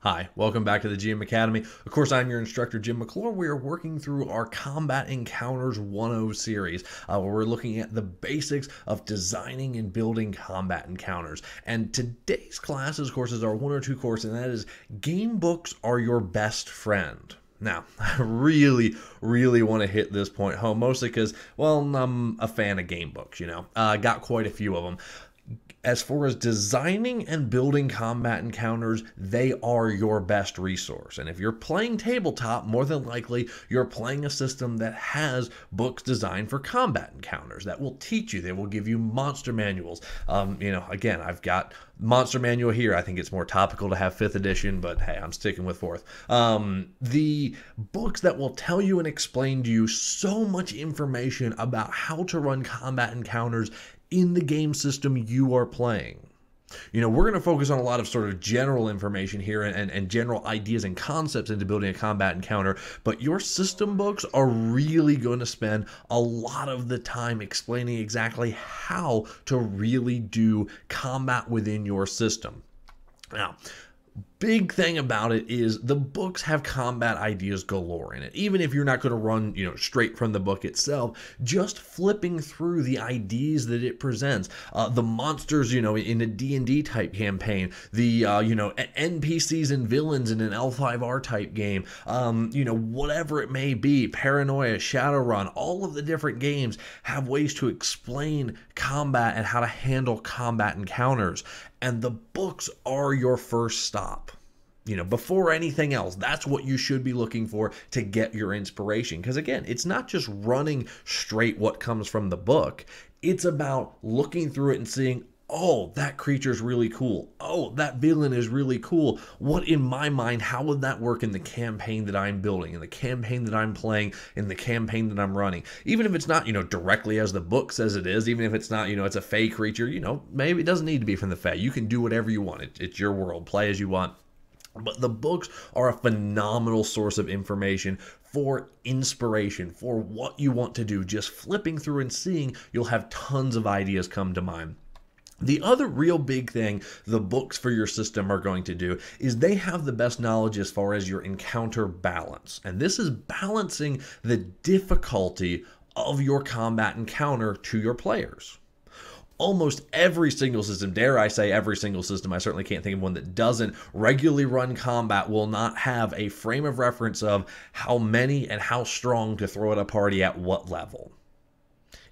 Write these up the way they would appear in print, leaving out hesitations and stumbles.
Hi, welcome back to the GM Academy. Of course, I'm your instructor, Jim McClure. We are working through our Combat Encounters 1.0 series, where we're looking at the basics of designing and building combat encounters. And today's class, of course, is our 102 course, and that is Game Books Are Your Best Friend. Now, I really want to hit this point home, mostly because, well, I'm a fan of game books, got quite a few of them. As far as designing and building combat encounters, they are your best resource. And if you're playing tabletop, more than likely you're playing a system that has books designed for combat encounters that will teach you. They will give you monster manuals. Again, I've got monster manual here. I think it's more topical to have 5th edition, but hey, I'm sticking with 4th. The books that will tell you and explain to you so much information about how to run combat encounters in the game system you are playing. We're going to focus on a lot of sort of general information here and general ideas and concepts into building a combat encounter, but your system books are really going to spend a lot of the time explaining exactly how to really do combat within your system. Now, big thing about it is the books have combat ideas galore in it. Even if you're not going to run, straight from the book itself, just flipping through the ideas that it presents, the monsters, in a D&D type campaign, the, NPCs and villains in an L5R type game, whatever it may be, Paranoia, Shadowrun, all of the different games have ways to explain combat and how to handle combat encounters. And the books are your first stop. Before anything else, that's what you should be looking for to get your inspiration. Because again, it's not just running straight what comes from the book. It's about looking through it and seeing, oh, that creature's really cool. Oh, that villain is really cool. What, in my mind, how would that work in the campaign that I'm building, in the campaign that I'm playing, in the campaign that I'm running? Even if it's not, directly as the book says it is, even if it's not, it's a Fey creature, maybe it doesn't need to be from the Fey. You can do whatever you want. It's your world. Play as you want. But the books are a phenomenal source of information for inspiration, for what you want to do. Just flipping through and seeing, you'll have tons of ideas come to mind. The other real big thing the books for your system are going to do is they have the best knowledge as far as your encounter balance. And this is balancing the difficulty of your combat encounter to your players. Almost every single system, dare I say every single system, I certainly can't think of one that doesn't regularly run combat, will not have a frame of reference of how many and how strong to throw at a party at what level.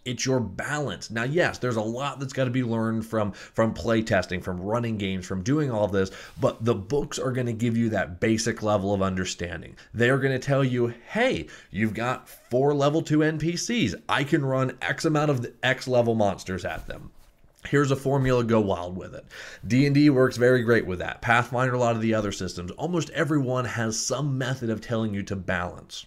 It's your balance. Now, yes, there's a lot that's got to be learned from play testing, from running games, from doing all of this, but the books are going to give you that basic level of understanding. They're going to tell you, hey, you've got 4 level 2 NPCs. I can run X amount of the X level monsters at them. Here's a formula, go wild with it. D&D works very great with that. Pathfinder, a lot of the other systems, almost everyone has some method of telling you to balance.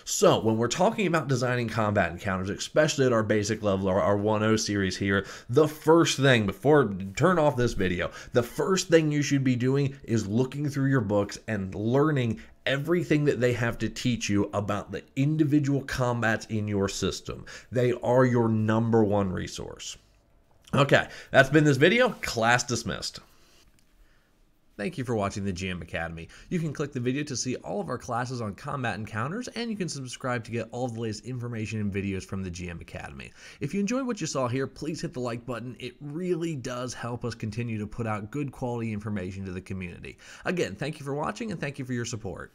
So when we're talking about designing combat encounters, especially at our basic level, our 1.0 series here, the first thing, before turn off this video, the first thing you should be doing is looking through your books and learning everything that they have to teach you about the individual combats in your system. They are your #1 resource. Okay, that's been this video. Class dismissed. Thank you for watching the GM Academy. You can click the video to see all of our classes on combat encounters, and you can subscribe to get all of the latest information and videos from the GM Academy. If you enjoyed what you saw here, please hit the like button. It really does help us continue to put out good quality information to the community. Again, thank you for watching, and thank you for your support.